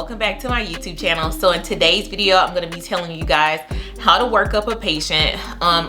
welcome back to my YouTube channel. So in today's video, I'm going to be telling you guys how to work up a patient,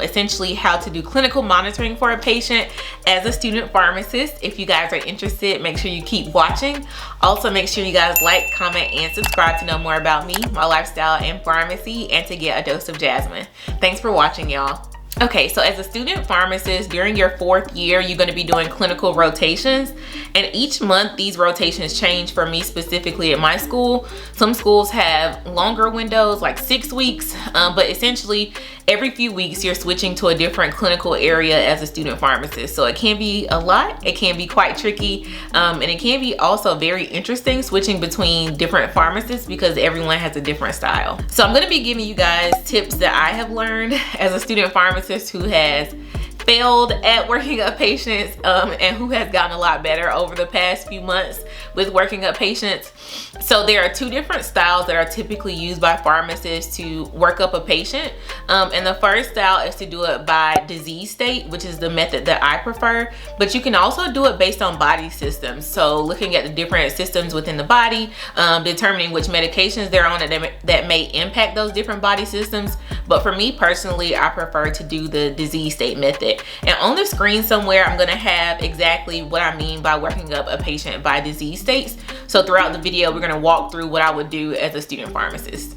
essentially how to do clinical monitoring for a patient as a student pharmacist. If you guys are interested, make sure you keep watching. Also, make sure you guys like, comment, and subscribe to know more about me, my lifestyle, and pharmacy, and to get a dose of Jasmine. Thanks for watching, y'all. Okay, so as a student pharmacist, during your 4th year, you're going to be doing clinical rotations, and each month these rotations change. For me specifically at my school, some schools have longer windows, like 6 weeks, but essentially every few weeks you're switching to a different clinical area as a student pharmacist. So it can be a lot, it can be quite tricky, and it can be also very interesting switching between different pharmacists because everyone has a different style. So I'm going to be giving you guys tips that I have learned as a student pharmacist who has failed at working up patients and who has gotten a lot better over the past few months with working up patients. So there are 2 different styles that are typically used by pharmacists to work up a patient, and the first style is to do it by disease state, which is the method that I prefer, but you can also do it based on body systems. So looking at the different systems within the body, determining which medications they're on that may impact those different body systems. But for me personally, I prefer to do the disease state method. And on the screen somewhere, I'm gonna have exactly what I mean by working up a patient by disease states. So throughout the video, we're gonna walk through what I would do as a student pharmacist.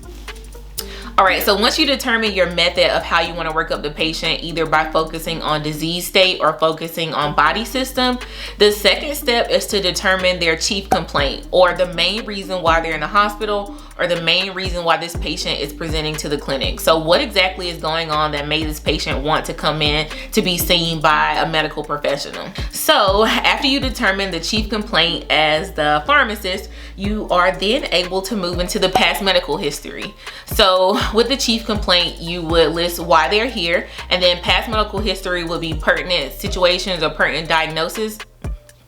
All right, so once you determine your method of how you want to work up the patient, either by focusing on disease state or focusing on body system, the second step is to determine their chief complaint, or the main reason why they're in the hospital, or the main reason why this patient is presenting to the clinic. So what exactly is going on that made this patient want to come in to be seen by a medical professional? So after you determine the chief complaint as the pharmacist, you are then able to move into the past medical history. So with the chief complaint, you would list why they're here, and then past medical history would be pertinent situations or pertinent diagnoses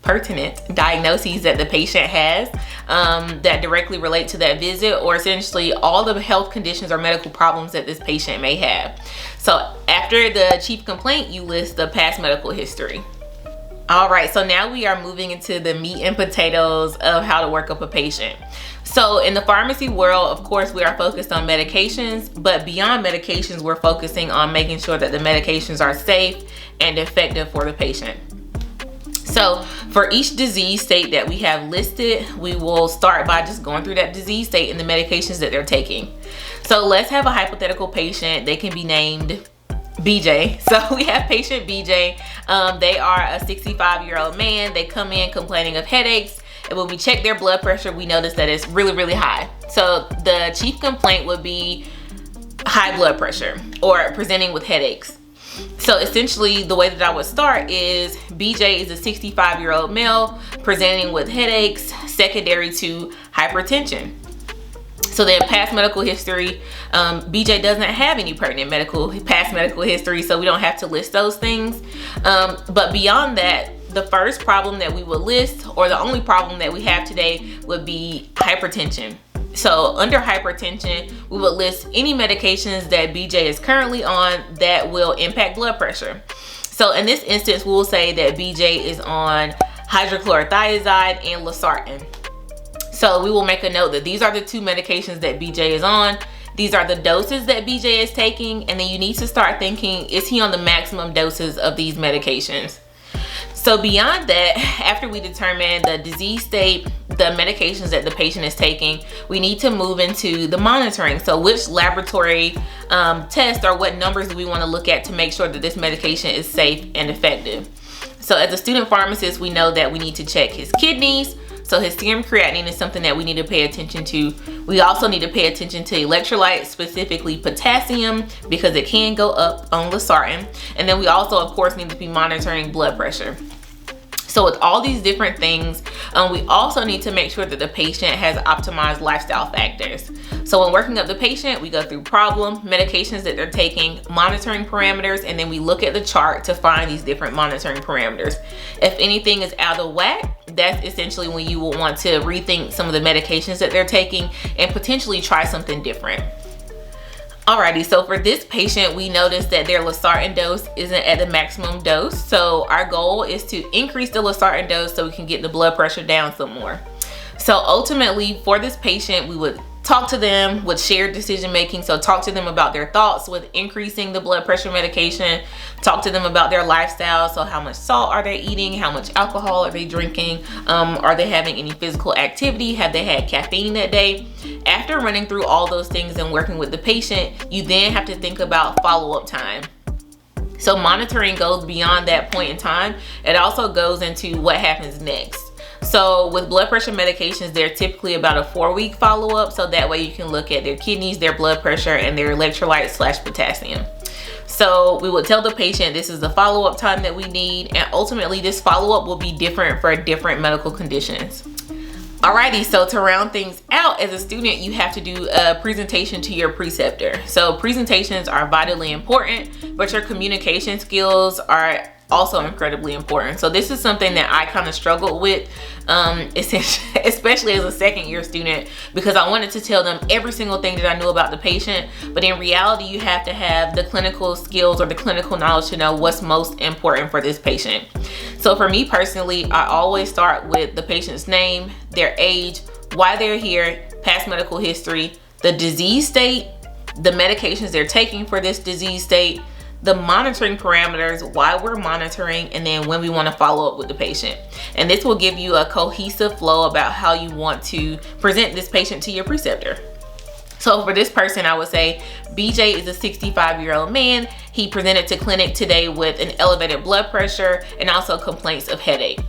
that the patient has that directly relate to that visit, or essentially all the health conditions or medical problems that this patient may have. So after the chief complaint, you list the past medical history. All right, so now we are moving into the meat and potatoes of how to work up a patient. So in the pharmacy world, of course, we are focused on medications, but beyond medications, we're focusing on making sure that the medications are safe and effective for the patient. So for each disease state that we have listed, we will start by just going through that disease state and the medications that they're taking. So let's have a hypothetical patient. They can be named BJ. So we have patient BJ. They are a 65-year-old man. They come in complaining of headaches, and when we check their blood pressure, we notice that it's really, really high. So the chief complaint would be high blood pressure or presenting with headaches. So essentially the way that I would start is BJ is a 65-year-old male presenting with headaches secondary to hypertension. So then past medical history, BJ doesn't have any pertinent past medical history, so we don't have to list those things. But beyond that, the first problem that we would list, or the only problem that we have today, would be hypertension. So under hypertension, we would list any medications that BJ is currently on that will impact blood pressure. So in this instance, we will say that BJ is on hydrochlorothiazide and losartan. So we will make a note that these are the 2 medications that BJ is on. These are the doses that BJ is taking, and then you need to start thinking, is he on the maximum doses of these medications? So beyond that, after we determine the disease state, the medications that the patient is taking, we need to move into the monitoring. So which laboratory test or what numbers do we want to look at to make sure that this medication is safe and effective? So as a student pharmacist, we know that we need to check his kidneys. So his serum creatinine is something that we need to pay attention to. We also need to pay attention to electrolytes, specifically potassium, because it can go up on losartan. And then we also, of course, need to be monitoring blood pressure. So with all these different things, we also need to make sure that the patient has optimized lifestyle factors. So when working up the patient, we go through problem, medications that they're taking, monitoring parameters, and then we look at the chart to find these different monitoring parameters. If anything is out of whack, that's essentially when you will want to rethink some of the medications that they're taking and potentially try something different. Alrighty, so for this patient, we noticed that their losartan dose isn't at the maximum dose. So our goal is to increase the losartan dose so we can get the blood pressure down some more. So ultimately for this patient, we would talk to them with shared decision making. So talk to them about their thoughts with increasing the blood pressure medication. Talk to them about their lifestyle. So how much salt are they eating? How much alcohol are they drinking? Are they having any physical activity? Have they had caffeine that day? After running through all those things and working with the patient, you then have to think about follow-up time. So monitoring goes beyond that point in time. It also goes into what happens next. So with blood pressure medications, they're typically about a 4-week follow-up. So that way you can look at their kidneys, their blood pressure, and their electrolytes / potassium. So we would tell the patient this is the follow-up time that we need, and ultimately this follow-up will be different for different medical conditions. Alrighty, so to round things out, as a student, you have to do a presentation to your preceptor. So presentations are vitally important, but your communication skills are also incredibly important. So this is something that I kind of struggled with, especially as a second year student, because I wanted to tell them every single thing that I knew about the patient, but in reality you have to have the clinical skills or the clinical knowledge to know what's most important for this patient. So for me personally, I always start with the patient's name, their age, why they're here, past medical history, the disease state, the medications they're taking for this disease state, the monitoring parameters, why we're monitoring, and then when we want to follow up with the patient. And this will give you a cohesive flow about how you want to present this patient to your preceptor. So for this person, I would say BJ is a 65-year-old man. He presented to clinic today with an elevated blood pressure and also complaints of headache.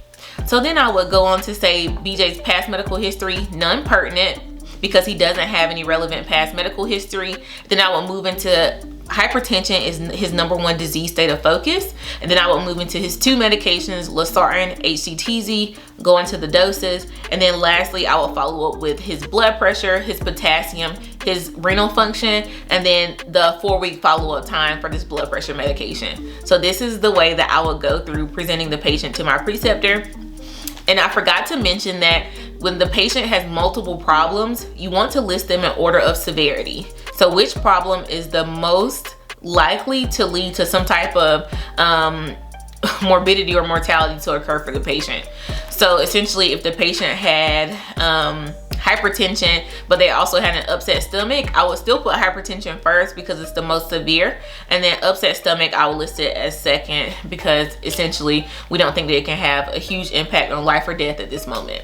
So then I would go on to say BJ's past medical history, non-pertinent, because he doesn't have any relevant past medical history. Then I will move into hypertension is his #1 disease state of focus. And then I will move into his 2 medications, losartan, HCTZ, go into the doses. And then lastly, I will follow up with his blood pressure, his potassium, his renal function, and then the 4-week follow-up time for this blood pressure medication. So this is the way that I will go through presenting the patient to my preceptor. And I forgot to mention that when the patient has multiple problems, you want to list them in order of severity. So which problem is the most likely to lead to some type of morbidity or mortality to occur for the patient. So essentially, if the patient had hypertension, but they also had an upset stomach, I would still put hypertension first because it's the most severe, and then upset stomach, I will list it as second because essentially we don't think that it can have a huge impact on life or death at this moment.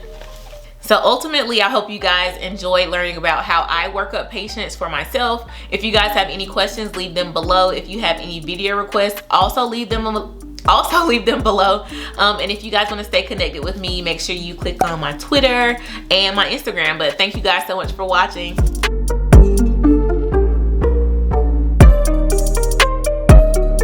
So ultimately, I hope you guys enjoyed learning about how I work up patients for myself. If you guys have any questions, leave them below. If you have any video requests, also leave them below. And if you guys want to stay connected with me, make sure you click on my Twitter and my Instagram. But thank you guys so much for watching.